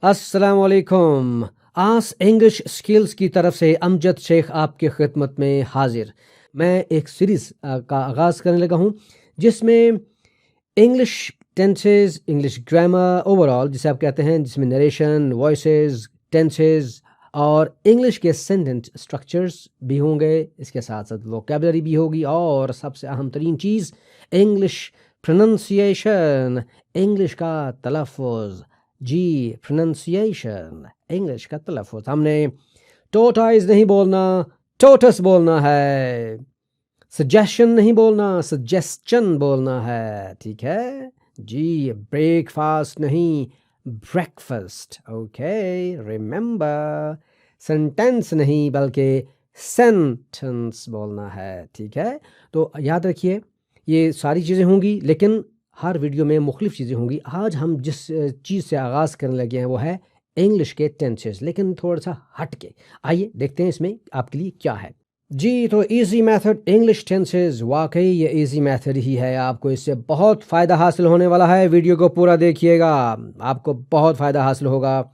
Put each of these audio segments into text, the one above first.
अस्सलामुअलैकुम। आस English skills की तरफ से अमजद शेख आपकी खिदमत में हाजिर। मैं एक सीरीज़ का आगाज़ करने लगा हूँ जिसमें English tenses, English grammar overall जिसे आप कहते हैं, जिसमें नरेशन, वॉइसेस, टेंसेस और इंग्लिश के सेंटेंस स्ट्रक्चर्स भी होंगे। इसके साथ साथ वोकेबलरी भी होगी और सबसे अहम तरीन चीज़ इंग्लिश प्रोनंसिएशन, इंग्लिश का तलफ़ुज़। जी, प्रोनंसिएशन, इंग्लिश का तलफ़ुज़। हमने टोटाइज नहीं बोलना, टोटस बोलना है। सजेशन नहीं बोलना, सजेस्चन बोलना है, ठीक है जी। ब्रेकफास्ट नहीं, ब्रेकफास्ट। Okay, remember. सेंटेंस नहीं बल्कि सेंटेंस बोलना है, ठीक है। तो याद रखिए ये सारी चीज़ें होंगी, लेकिन हर वीडियो में मुख्तलिफ चीज़ें होंगी। आज हम जिस चीज़ से आगाज़ करने लगे हैं वो है इंग्लिश के टेंसेस, लेकिन थोड़ा सा हट के। आइए देखते हैं इसमें आपके लिए क्या है। जी, तो इजी मेथड इंग्लिश टेंसेस, वाकई ये इजी मेथड ही है। आपको इससे बहुत फ़ायदा हासिल होने वाला है। वीडियो को पूरा देखिएगा, आपको बहुत फ़ायदा हासिल होगा।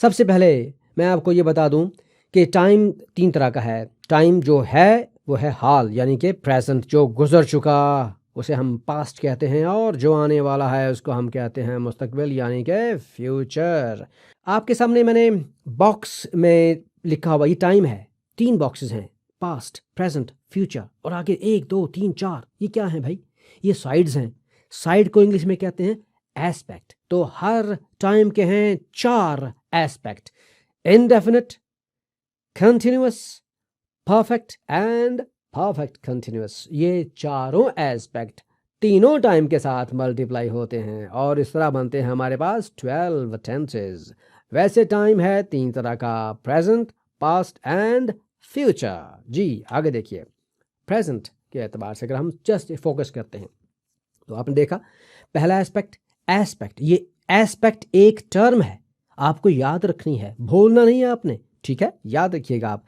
सबसे पहले मैं आपको ये बता दूं कि टाइम तीन तरह का है। टाइम जो है वो है हाल, यानी कि प्रेजेंट, जो गुजर चुका उसे हम पास्ट कहते हैं, और जो आने वाला है उसको हम कहते हैं मुस्तकबिल, यानी कि फ्यूचर। आपके सामने मैंने बॉक्स में लिखा हुआ ये टाइम है। तीन बॉक्सेस हैं, पास्ट, प्रेजेंट, फ्यूचर, और आगे एक दो तीन चार। ये क्या है भाई? ये साइड्स हैं। साइड को इंग्लिश में कहते हैं एस्पेक्ट। तो हर टाइम के हैं चार aspect: indefinite, continuous, perfect and perfect continuous. ये चारों एस्पेक्ट तीनों टाइम के साथ मल्टीप्लाई होते हैं और इस तरह बनते हैं हमारे पास 12 टेंसेस। वैसे टाइम है तीन तरह का: प्रेजेंट, पास्ट एंड फ्यूचर। जी, आगे देखिए। प्रेजेंट के एतबार से अगर हम जस्ट फोकस करते हैं तो आपने देखा पहला एस्पेक्ट, एस्पेक्ट। ये एस्पेक्ट एक टर्म है, आपको याद रखनी है, भूलना नहीं है आपने, ठीक है। याद रखिएगा आप,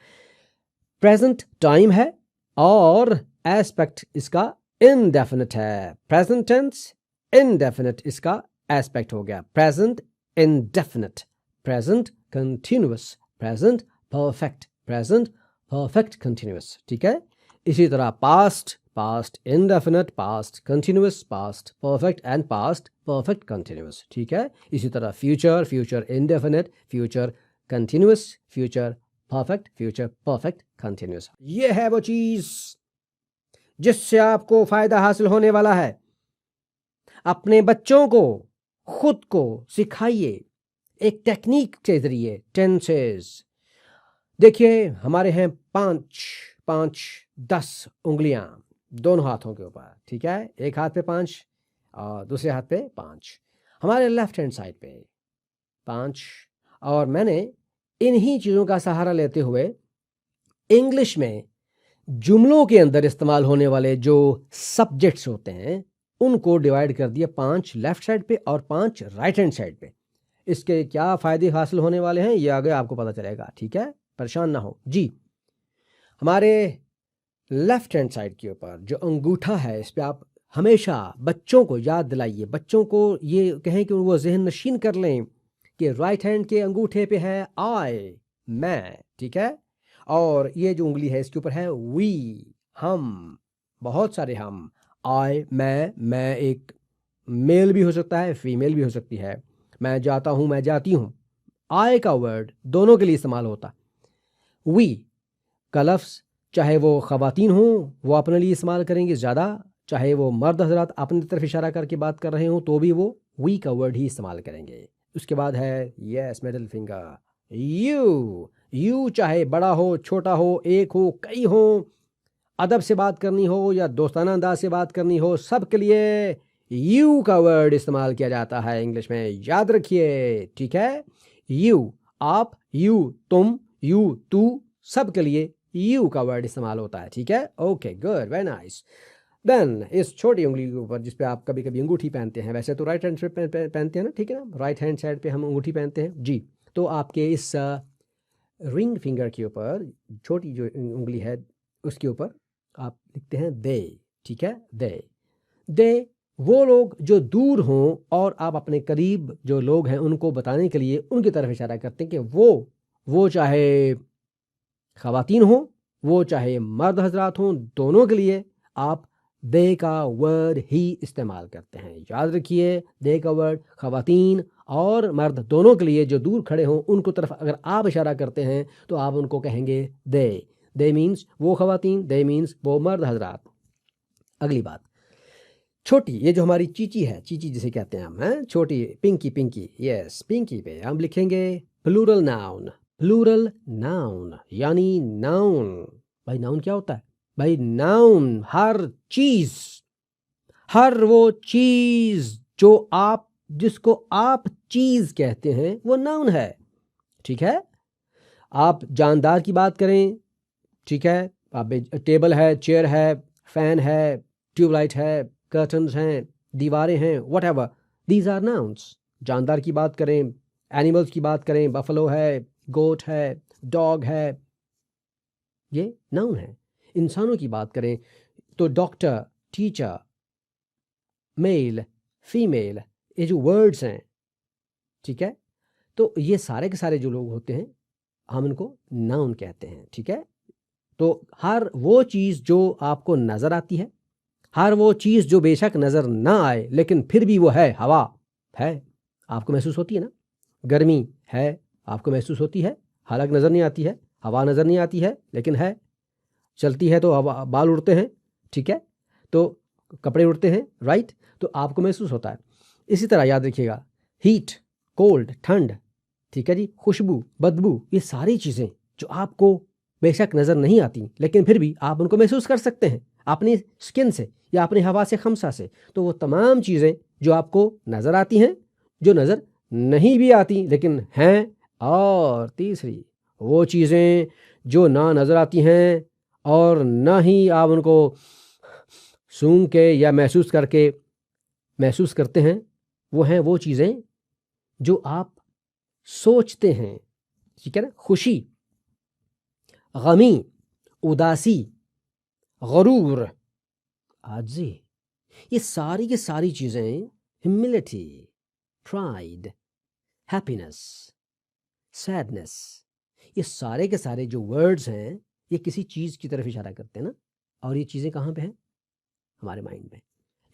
प्रेजेंट टाइम है और एस्पेक्ट इसका इनडेफिनिट है। प्रेजेंट टेंस इनडेफिनिट इसका एस्पेक्ट हो गया। Present indefinite, present continuous, present perfect, present perfect continuous, ठीक है। इसी तरह past, past indefinite, past continuous, past perfect and past perfect continuous, ठीक है। इसी तरह future, future indefinite, future continuous, future perfect, future perfect continuous. ये है वो चीज जिससे आपको फायदा हासिल होने वाला है। अपने बच्चों को, खुद को सिखाइए एक टेक्निक के जरिए टेंसेस। देखिए हमारे हैं पांच पांच 10 उंगलियां दोनों हाथों के ऊपर, ठीक है। एक हाथ पे 5 और दूसरे हाथ पे 5। हमारे लेफ्ट हैंड साइड पे 5। और मैंने इन्हीं चीज़ों का सहारा लेते हुए इंग्लिश में जुमलों के अंदर इस्तेमाल होने वाले जो सब्जेक्ट्स होते हैं उनको डिवाइड कर दिया 5 लेफ्ट साइड पे और 5 राइट हैंड साइड पे। इसके क्या फ़ायदे हासिल होने वाले हैं ये आगे आपको पता चलेगा, ठीक है, परेशान ना हो जी। हमारे लेफ्ट हैंड साइड के ऊपर जो अंगूठा है इस पे आप हमेशा बच्चों को याद दिलाइए, बच्चों को ये कहें कि वो जहन नशीन कर लें कि राइट हैंड के अंगूठे पे है आई, मैं, ठीक है। और ये जो उंगली है इसके ऊपर है वी, हम, बहुत सारे हम। आई, मैं एक मेल भी हो सकता है, फीमेल भी हो सकती है। मैं जाता हूँ, मैं जाती हूँ। आई का वर्ड दोनों के लिए इस्तेमाल होता। वी का लफ्ज़ चाहे वो ख़वातीन हों वो अपने लिए इस्तेमाल करेंगे ज़्यादा, चाहे वो मर्द हज़रात अपनी तरफ इशारा करके बात कर रहे हों तो भी वो वी का वर्ड ही इस्तेमाल करेंगे। उसके बाद है yes, middle finger, you. You चाहे बड़ा हो, छोटा हो, एक हो, कई हो, अदब से बात करनी हो या दोस्ताना अंदाज से बात करनी हो, सब के लिए यू का वर्ड इस्तेमाल किया जाता है इंग्लिश में, याद रखिए, ठीक है। यू आप, यू तुम, यू तू, सब के लिए यू का वर्ड इस्तेमाल होता है, ठीक है। Okay, good, very nice. Then इस छोटी उंगली के ऊपर जिस पे आप कभी कभी अंगूठी पहनते हैं, वैसे तो राइट हैंड से पहनते हैं ना, ठीक है ना, राइट हैंड साइड पे हम अंगूठी पहनते हैं जी। तो आपके इस रिंग फिंगर के ऊपर छोटी जो उंगली है उसके ऊपर आप लिखते हैं दे, ठीक है, दे। दे वो लोग जो दूर हों और आप अपने करीब जो लोग हैं उनको बताने के लिए उनकी तरफ इशारा करते हैं कि वो चाहे ख़वातीन हों, वो चाहे मर्द हज़रात हों, दोनों के लिए आप दे का वर्ड ही इस्तेमाल करते हैं। याद रखिए, दे का वर्ड ख़वातीन और मर्द दोनों के लिए जो दूर खड़े हों उनको तरफ अगर आप इशारा करते हैं तो आप उनको कहेंगे दे मीन्स वो ख़वातीन, दे मीन्स वो मर्द हज़रात। अगली बात, छोटी, ये जो हमारी चीची है, चीची जिसे कहते हैं हम, हैं छोटी, पिंकी, यस, पिंकी पे हम लिखेंगे प्लूरल नाउन यानी नाउन। भाई नाउन क्या होता है? भाई नाउन हर चीज, हर वो चीज जो आप जिसको आप चीज कहते हैं वो नाउन है। ठीक है, आप जानदार की बात करें, ठीक है, आप टेबल है, चेयर है, फैन है, ट्यूबलाइट है, कर्टन्स हैं, दीवारें हैं, whatever, these are nouns. जानदार की बात करें, एनिमल्स की बात करें, बफलो है, गोट है, डॉग है, ये नाउन है। इंसानों की बात करें तो डॉक्टर, टीचर, मेल, फीमेल, ये जो वर्ड्स हैं, ठीक है, तो ये सारे के सारे जो लोग होते हैं हम इनको नाउन कहते हैं। ठीक है, तो हर वो चीज़ जो आपको नज़र आती है, हर वो चीज़ जो बेशक नज़र ना आए लेकिन फिर भी वो है, हवा है, आपको महसूस होती है ना, गर्मी है, आपको महसूस होती है, हालांकि नज़र नहीं आती है, हवा नज़र नहीं आती है लेकिन है, चलती है तो हवा, बाल उड़ते हैं, ठीक है, तो कपड़े उड़ते हैं, राइट, तो आपको महसूस होता है। इसी तरह याद रखिएगा, हीट, कोल्ड, ठंड, ठीक है जी, खुशबू, बदबू, ये सारी चीज़ें जो आपको बेशक नज़र नहीं आती लेकिन फिर भी आप उनको महसूस कर सकते हैं अपनी स्किन से या अपनी हवा से, खमसा से, तो वो तमाम चीज़ें जो आपको नज़र आती हैं, जो नज़र नहीं भी आती लेकिन हैं, और तीसरी वो चीज़ें जो ना नज़र आती हैं और ना ही आप उनको सूंघ के या महसूस करके महसूस करते हैं, वो हैं वो चीज़ें जो आप सोचते हैं। ठीक है ना, खुशी, गमी, उदासी, गरूर, आजी, ये सारी की सारी चीज़ें, ह्यूमिलिटी, प्राइड, हैप्पीनेस, सैडनेस, ये सारे के सारे जो वर्ड्स हैं ये किसी चीज़ की तरफ इशारा करते हैं ना, और ये चीज़ें कहाँ पे हैं? हमारे माइंड में,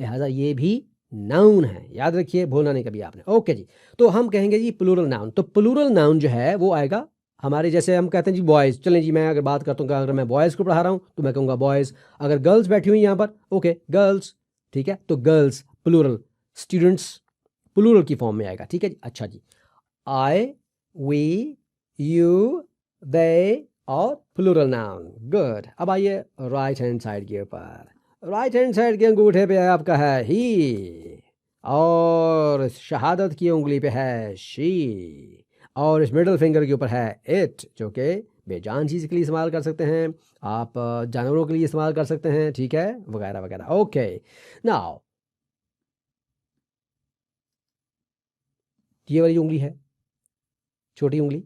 लिहाजा ये भी नाउन है, याद रखिए, भूलना नहीं कभी आपने। ओके जी, तो हम कहेंगे जी प्लूरल नाउन। तो प्लूरल नाउन जो है वो आएगा हमारे, जैसे हम कहते हैं जी बॉयज़, चलें जी, मैं अगर बात करता हूँ, अगर मैं बॉयज़ को पढ़ा रहा हूँ तो मैं कहूँगा बॉयज़, अगर गर्ल्स बैठी हुई यहाँ पर, ओके गर्ल्स, ठीक है, तो गर्ल्स प्लूरल, स्टूडेंट्स प्लूरल की फॉर्म में आएगा। ठीक है जी, अच्छा जी, आई, वी, यू, दे और प्लूरल नाउन, गुड। अब आइए राइट हैंड साइड के ऊपर, राइट हैंड साइड के अंगूठे पे आपका है ही, और शहादत की उंगली पे है शी, और इस मिडिल फिंगर के ऊपर है इट, जो कि बेजान चीज़ के लिए इस्तेमाल कर सकते हैं आप, जानवरों के लिए इस्तेमाल कर सकते हैं, ठीक है, वगैरह वगैरह। ओके, नाउ ये वाली उंगली है, छोटी उंगली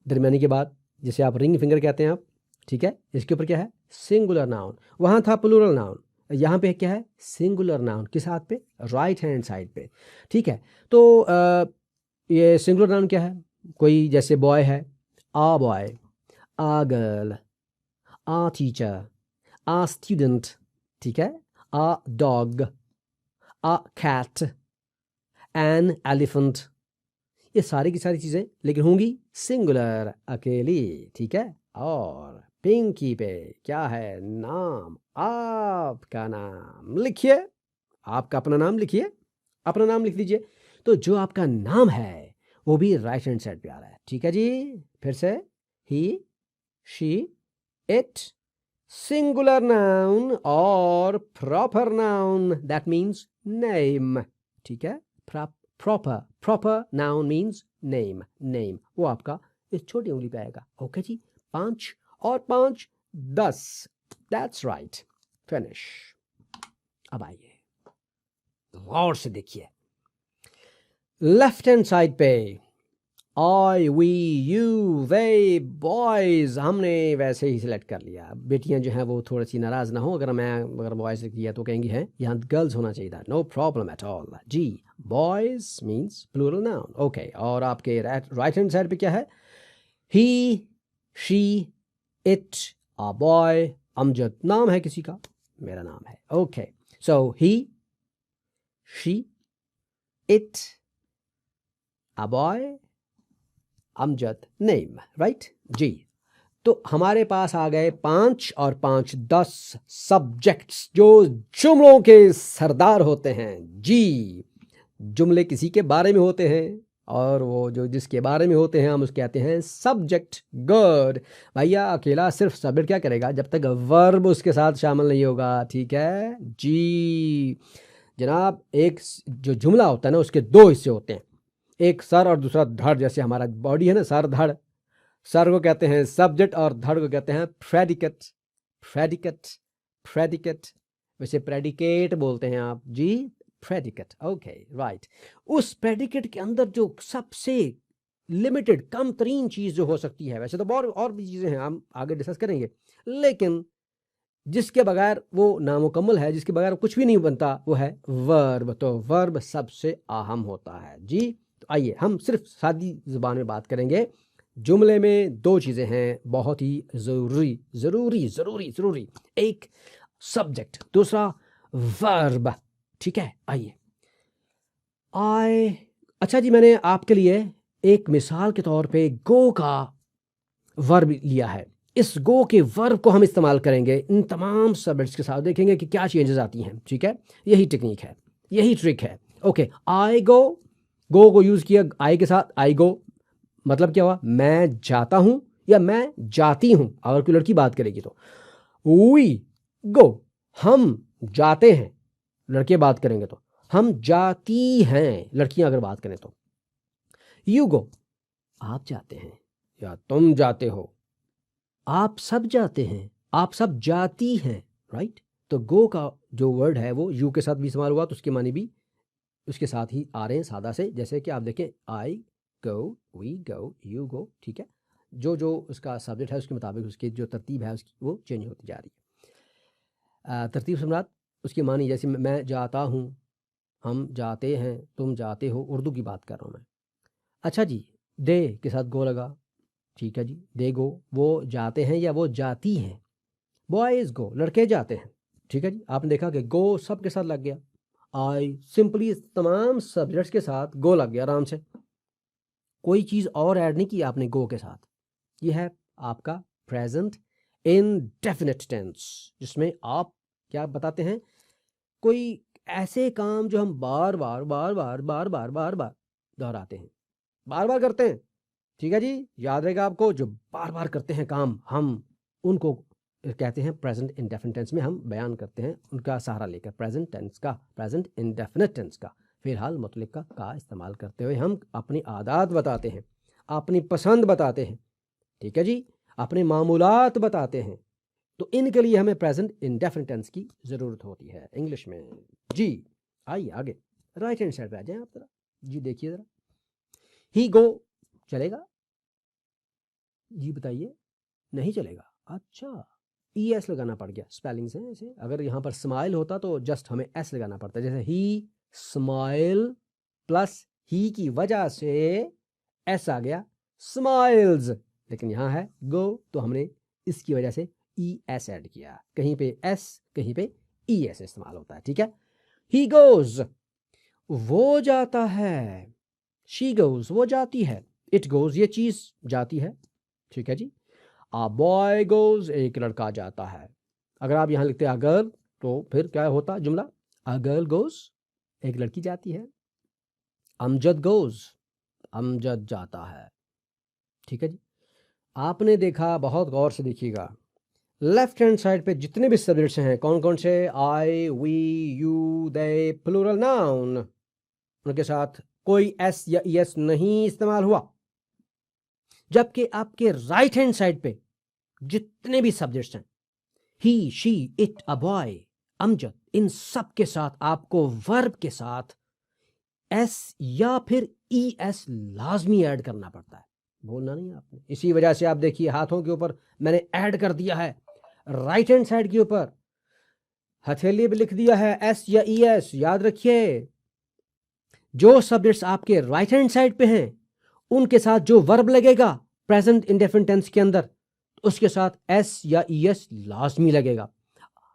दरमियानी के बाद, जिसे आप रिंग फिंगर कहते हैं आप, ठीक है, इसके ऊपर क्या है? Singular noun. वहाँ था प्लूरल नाउन, यहाँ पे क्या है? Singular noun. किस हाथ पे? राइट हैंड साइड पे, ठीक है। तो ये सिंगुलर नाउन क्या है? कोई जैसे बॉय है, a boy, a girl, a teacher, a student, ठीक है, a dog, a cat, an elephant, ये सारी की सारी चीज़ें लेकिन होंगी सिंगुलर, अकेली, ठीक है। और पिंकी पे क्या है? नाम, आपका नाम लिखिए, आपका अपना नाम लिखिए, अपना नाम लिख लीजिए। तो जो आपका नाम है वो भी राइट हैंड साइड पे आ रहा है, ठीक है जी। फिर से, ही, शी, इट, सिंगुलर नाउन और proper noun, that means name, ठीक है। प्रॉपर नाउन मीन्स नेम, वो आपका इस छोटी उंगली पे आएगा। ओके जी, 5 और 5 10, दैट्स राइट, फिनिश। अब आइए गौर से देखिए, लेफ्ट हैंड साइड पे आई, वी, यू, दे, बॉयज, हमने वैसे ही सिलेक्ट कर लिया। बेटियां जो हैं वो थोड़ी सी नाराज़ ना हो अगर बॉयज़ लिख दिया तो कहेंगी हैं यहाँ गर्ल्स होना चाहिए था। नो प्रॉब्लम एट ऑल जी। Boys means plural noun. Okay, और आपके राइट हैंड साइड पे क्या है? He, she, it, a boy, Amjad नाम है किसी का, मेरा नाम है। Okay, so he, she, it, a boy, Amjad name, right जी। तो हमारे पास आ गए 5 और 5 10 सब्जेक्ट्स जो जुमलों के सरदार होते हैं जी। जुमले किसी के बारे में होते हैं और वो जो जिसके बारे में होते हैं हम उसके कहते हैं सब्जेक्ट। गुड भैया, अकेला सिर्फ सब्जेक्ट क्या करेगा जब तक वर्ब उसके साथ शामिल नहीं होगा, ठीक है जी जनाब। एक जो जुमला होता है ना उसके 2 हिस्से होते हैं, एक सर और दूसरा धड़। जैसे हमारा बॉडी है ना, सर धड़, सर को कहते हैं सब्जेक्ट और धड़ को कहते हैं प्रेडिकेट। प्रेडिकेट, प्रेडिकेट, वैसे प्रेडिकेट बोलते हैं आप जी, प्रेडिकेट। Okay right. उस प्रेडिकेट के अंदर जो सबसे लिमिटेड कम तरीन चीज जो हो सकती है, वैसे तो और भी चीजें हैं हम आगे डिस्कस करेंगे, लेकिन जिसके बगैर वो नामुकम्मल है, जिसके बगैर कुछ भी नहीं बनता, वो है वर्ब। तो वर्ब सबसे अहम होता है जी। तो आइए हम सिर्फ सादी जुबान में बात करेंगे। जुमले में 2 चीज़ें हैं बहुत ही ज़रूरी ज़रूरी ज़रूरी ज़रूरी, एक सब्जेक्ट, दूसरा वर्ब, ठीक है। आइए अच्छा जी, मैंने आपके लिए एक मिसाल के तौर पे गो का वर्ब लिया है। इस गो के वर्ब को हम इस्तेमाल करेंगे इन तमाम सब्जेक्ट्स के साथ, देखेंगे कि क्या चेंजेस आती हैं, ठीक है। यही टेक्निक है, यही ट्रिक है। ओके, आई गो, गो को यूज़ किया आई के साथ, आई गो मतलब क्या हुआ, मैं जाता हूं या मैं जाती हूं। अगर कोई लड़की बात करेगी तो वी गो, हम जाते हैं। लड़के बात करेंगे तो हम जाती हैं, लड़कियां अगर बात करें तो। यू गो, आप जाते हैं या तुम जाते हो। आप सब जाते हैं, आप सब जाती हैं, राइट। तो गो का जो वर्ड है वो यू के साथ भी इस्तेमाल हुआ, तो उसके मानी भी उसके साथ ही आ रहे हैं सादा से। जैसे कि आप देखें, आई गो, वी गो, यू गो, ठीक है। जो जो उसका सब्जेक्ट है उसके मुताबिक उसकी जो तरतीब है उसकी वो चेंज होती जा रही है। तरतीब सम्राट उसकी मानी, जैसे मैं जाता हूँ, हम जाते हैं, तुम जाते हो, उर्दू की बात कर रहा हूँ मैं। अच्छा जी, दे के साथ गो लगा, ठीक है जी, दे गो, वो जाते हैं या वो जाती हैं। बॉयज़ गो, लड़के जाते हैं, ठीक है जी। आपने देखा कि गो सब के साथ लग गया। आई सिंपली तमाम सब्जेक्ट्स के साथ गो लग गया आराम से, कोई चीज़ और ऐड नहीं की आपने गो के साथ। ये है आपका प्रेजेंट इंडेफिनिट टेंस, जिसमें आप क्या बताते हैं, कोई ऐसे काम जो हम बार बार बार बार बार बार बार बार दोहराते हैं, बार बार करते हैं, ठीक है जी। याद रहेगा आपको, जो बार बार करते हैं काम हम उनको कहते हैं प्रेजेंट इंडेफिनिट टेंस में हम बयान करते हैं, उनका सहारा लेकर प्रेजेंट टेंस का, प्रेजेंट इंडेफिनिट टेंस का, फिलहाल मुतल्लिक का इस्तेमाल करते हुए हम अपनी आदत बताते हैं, अपनी पसंद बताते हैं, ठीक है जी, अपने मामूलात बताते हैं। तो इनके लिए हमें प्रेजेंट इंडेफिनिट टेंस की ज़रूरत होती है इंग्लिश में जी। आइए आगे राइट हैंड साइड पे आ जाएं आप जरा जी, देखिए ज़रा। ही गो चलेगा जी, बताइए। नहीं चलेगा, अच्छा। ई एस लगाना पड़ गया, स्पेलिंग्स हैं ऐसे। अगर यहाँ पर स्माइल होता तो जस्ट हमें एस लगाना पड़ता, जैसे ही स्माइल प्लस ही की वजह से एस आ गया, स्माइल्स। लेकिन यहाँ है गो तो हमने इसकी वजह से ई एस ऐड किया, कहीं पे एस कहीं पे ई एस इस्तेमाल होता है, ठीक है। ही गोज, वो जाता है। शी गोज, वो जाती है। इट गोज, ये चीज जाती है, ठीक है जी। आ बॉय गोज, एक लड़का जाता है। अगर आप यहाँ लिखते हैं गर्ल तो फिर क्या होता जुमला, अ गर्ल गोज, एक लड़की जाती है। अमजद गोज, अमजद जाता है, ठीक है जी। आपने देखा, बहुत गौर से देखिएगा, लेफ्ट हैंड साइड पे जितने भी सब्जेक्ट्स हैं कौन कौन से, I, we, you, they, plural noun, उनके साथ कोई एस या एस नहीं इस्तेमाल हुआ। जबकि आपके राइट हैंड साइड पे जितने भी सब्जेक्ट्स हैं, he, she, it, a boy, Amjad, इन सब के साथ आपको वर्ब के साथ एस या फिर ई एस लाजमी ऐड करना पड़ता है, बोलना नहीं आपने। इसी वजह से आप देखिए हाथों के ऊपर मैंने ऐड कर दिया है, राइट हैंड साइड के ऊपर हथेली पे लिख दिया है एस या ई एस। याद रखिए जो सब्जेक्ट्स आपके राइट हैंड साइड पे हैं उनके साथ जो वर्ब लगेगा प्रेजेंट इंडेफिनिट टेंस के अंदर, उसके साथ एस या ई एस लाजमी लगेगा।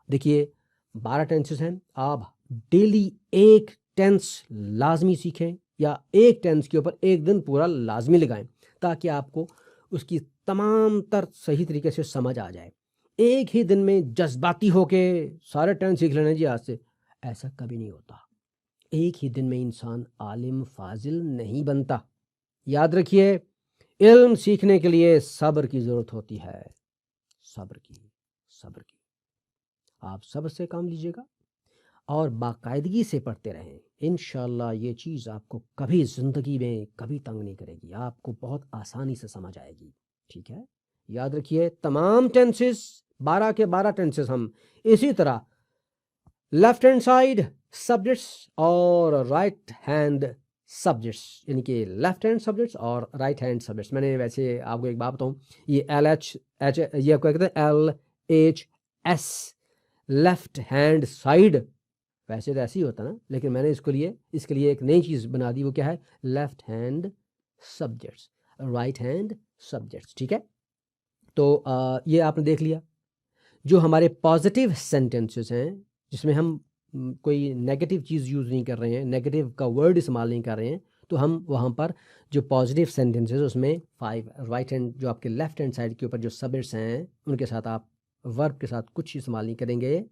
देखिए 12 टेंसेस हैं, आप डेली एक टेंस लाजमी सीखें या एक टेंस के ऊपर एक दिन पूरा लाजमी लगाएं ताकि आपको उसकी तमाम तर सही तरीके से समझ आ जाए। एक ही दिन में जज्बाती होके सारे टेंस सीख लेना जी आज से, ऐसा कभी नहीं होता। एक ही दिन में इंसान आलिम फाजिल नहीं बनता। याद रखिए इल्म सीखने के लिए सब्र की ज़रूरत होती है, सब्र की। आप सब्र से काम लीजिएगा और बाकायदगी से पढ़ते रहें। इंशाल्लाह ये चीज़ आपको कभी ज़िंदगी में कभी तंग नहीं करेगी, आपको बहुत आसानी से समझ आएगी। ठीक है, याद रखिए तमाम टेंसेस 12 के 12 टेंसेस हम इसी तरह लेफ्ट हैंड साइड सब्जेक्ट्स और राइट हैंड सब्जेक्ट्स, यानी कि लेफ्ट हैंड सब्जेक्ट्स और राइट हैंड सब्जेक्ट्स। मैंने वैसे आपको एक बात बताऊं, ये LH ये आपको कहते हैं LHS लेफ्ट हैंड साइड, वैसे तो ऐसे ही होता ना, लेकिन मैंने इसके लिए एक नई चीज़ बना दी, वो क्या है, left hand subjects, right hand subjects. ठीक है, तो ये आपने देख लिया। जो हमारे पॉजिटिव सेंटेंसेस हैं जिसमें हम कोई नेगेटिव चीज़ यूज़ नहीं कर रहे हैं, नेगेटिव का वर्ड इस्तेमाल नहीं कर रहे हैं, तो हम वहाँ पर जो पॉजिटिव सेंटेंसेस उसमें 5 राइट हैंड जो आपके लेफ्ट हैंड साइड के ऊपर जो सब्जेक्ट्स हैं उनके साथ आप वर्ब के साथ कुछ इस्तेमाल नहीं करेंगे,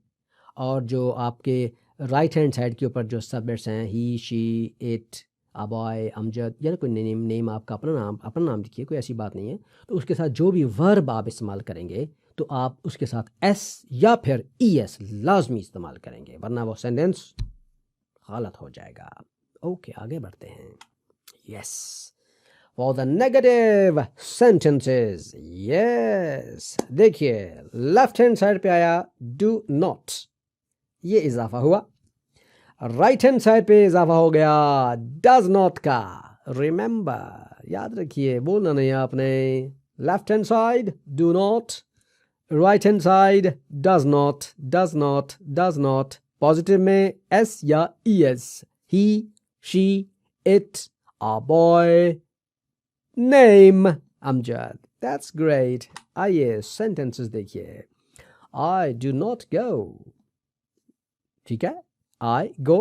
और जो आपके राइट हैंड साइड के ऊपर जो सब्जेक्ट्स हैं he she it a boy Amjad, या कोई नेम आपका अपना नाम लिखिए, कोई ऐसी बात नहीं है, तो उसके साथ जो भी वर्ब आप इस्तेमाल करेंगे तो आप उसके साथ एस या फिर ई एस लाजमी इस्तेमाल करेंगे, वरना वो सेंटेंस गलत हो जाएगा। ओके, आगे बढ़ते हैं। Yes, for the negative sentences, yes देखिए लेफ्ट हैंड साइड पे आया डू नॉट, ये इजाफा हुआ। राइट हैंड साइड पे इजाफा हो गया डज नॉट का। रिमेंबर, याद रखिए, बोलना नहीं आपने। Left hand side do not, right hand side does not, does not, does not. Positive में एस या E S, he she it a boy name Amjad. That's great. आइए सेंटेंसेस देखिए। आई डू नॉट गो, ठीक है, आई गो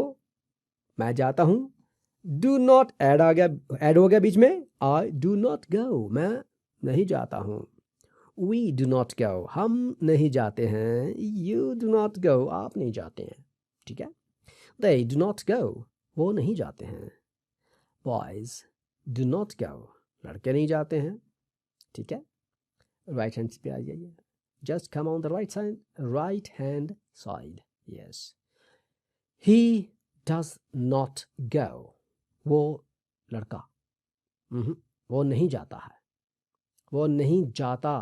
मैं जाता हूं। Do not add हो गया बीच में, आई डू नॉट गो मैं नहीं जाता हूं। वी डू नॉट गो हम नहीं जाते हैं। यू डू नॉट गो आप नहीं जाते हैं। ठीक है, दे डू नॉट गो वो नहीं जाते हैं। बॉयज डू नॉट गो लड़के नहीं जाते हैं। ठीक है, राइट हैंड पे आ जाइए। Just come on the right hand side. Yes, he does not go वो लड़का वो नहीं जाता है, वो नहीं जाता,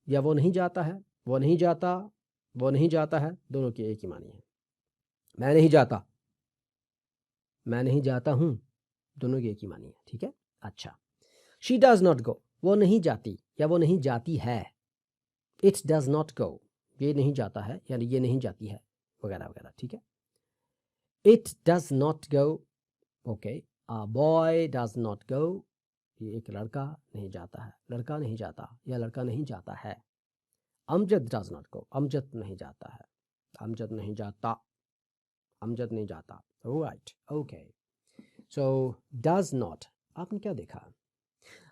या वो नहीं जाता है, वो नहीं जाता, वो नहीं जाता है, दोनों की एक ही मानी है। मैं नहीं जाता, मैं नहीं जाता हूं, दोनों की एक ही मानी है। ठीक है, अच्छा, she does not go वो नहीं जाती या वो नहीं जाती है। it does not go ये नहीं जाता है यानी ये नहीं जाती है, वगैरह वगैरह। ठीक है, it does not go, okay, a boy does not go ये एक लड़का नहीं जाता है, लड़का नहीं जाता या लड़का नहीं जाता है। Amjad does not go Amjad नहीं जाता है, अमजद नहीं जाता, अमजद नहीं जाता। Right, okay, so does not, आपने क्या देखा,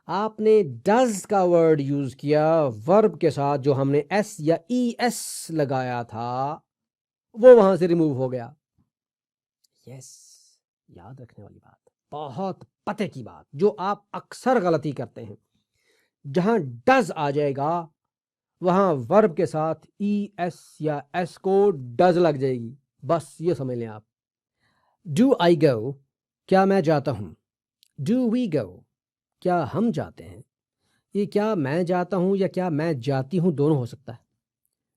आपने does का वर्ड यूज किया वर्ब के साथ, जो हमने एस या ई एस लगाया था वो वहां से रिमूव हो गया। यस, याद रखने वाली बात, बहुत पते की बात, जो आप अक्सर गलती करते हैं। जहां डज आ जाएगा वहां वर्ब के साथ ई एस या एस को डज लग जाएगी, बस ये समझ लें आप। डू आई गो क्या मैं जाता हूं, डू वी गो क्या हम जाते हैं। ये क्या मैं जाता हूं या क्या मैं जाती हूं दोनों हो सकता है।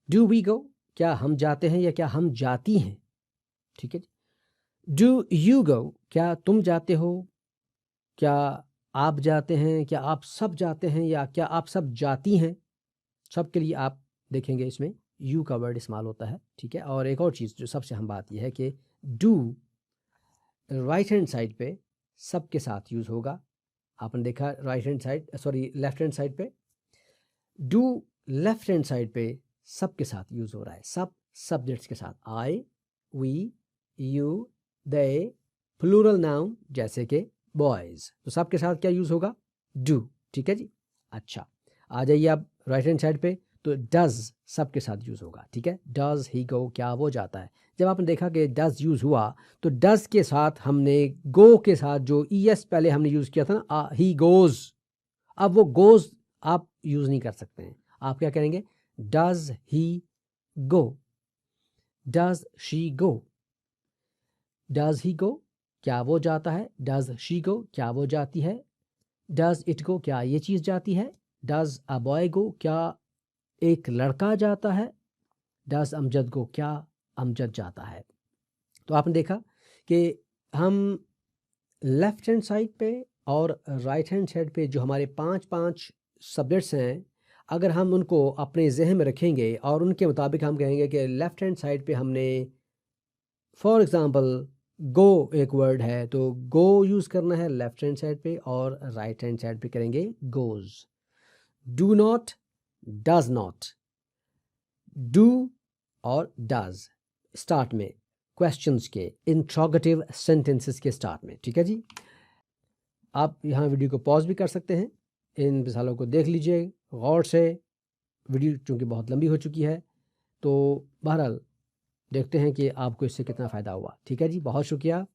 डू वी गो क्या हम जाते हैं या क्या हम जाती हैं। ठीक है, डू यू गो, क्या तुम जाते हो, क्या आप जाते हैं, क्या आप सब जाते हैं, या क्या आप सब जाती हैं। सब के लिए आप देखेंगे इसमें यू का वर्ड इस्तेमाल होता है, ठीक है। और एक और चीज़ जो सबसे अहम बात यह है कि डू राइट हैंड साइड पे सब के साथ यूज़ होगा। आपने देखा right hand side, sorry left hand side पे। डू लेफ्ट हैंड साइड पे सब के साथ यूज़ हो रहा है, सब सब्जेक्ट्स के साथ, I, we, you, they, plural noun जैसे कि बॉयज़, तो सब के साथ क्या यूज़ होगा, डू, ठीक है जी। अच्छा, आ जाइए आप राइट हैंड साइड पे, तो डज सब के साथ यूज़ होगा, ठीक है। डज ही गो, क्या वो जाता है। जब आपने देखा कि डज यूज़ हुआ तो डज के साथ हमने गो के साथ जो ई एस पहले हमने यूज़ किया था ना, ही गोज़, अब वो गोज़ आप यूज़ नहीं कर सकते हैं। आप क्या करेंगे, does he go, does she go, does he go, क्या वो जाता है, डज शी गो, क्या वो जाती है, डज इट गो, क्या ये चीज़ जाती है, डज अ बॉय गो, क्या एक लड़का जाता है, डज अमजद गो, क्या अमजद जाता है। तो आपने देखा कि हम लेफ्ट हैंड साइड पे और राइट हैंड साइड पे जो हमारे पांच पांच सब्जेक्ट्स हैं, अगर हम उनको अपने जहन में रखेंगे और उनके मुताबिक हम कहेंगे कि लेफ्ट हैंड साइड पे हमने फॉर एग्ज़ाम्पल गो एक वर्ड है, तो गो यूज़ करना है लेफ्ट हैंड साइड पे, और राइट हैंड साइड पे करेंगे goes. Do not, does not, do और डज स्टार्ट में क्वेश्चंस के इंट्रोगेटिव सेंटेंसेस के स्टार्ट में, ठीक है जी। आप यहाँ वीडियो को पॉज भी कर सकते हैं, इन मिसालों को देख लीजिए गौर से। वीडियो चूँकि बहुत लंबी हो चुकी है, तो बहरहाल देखते हैं कि आपको इससे कितना फ़ायदा हुआ, ठीक है जी। बहुत शुक्रिया।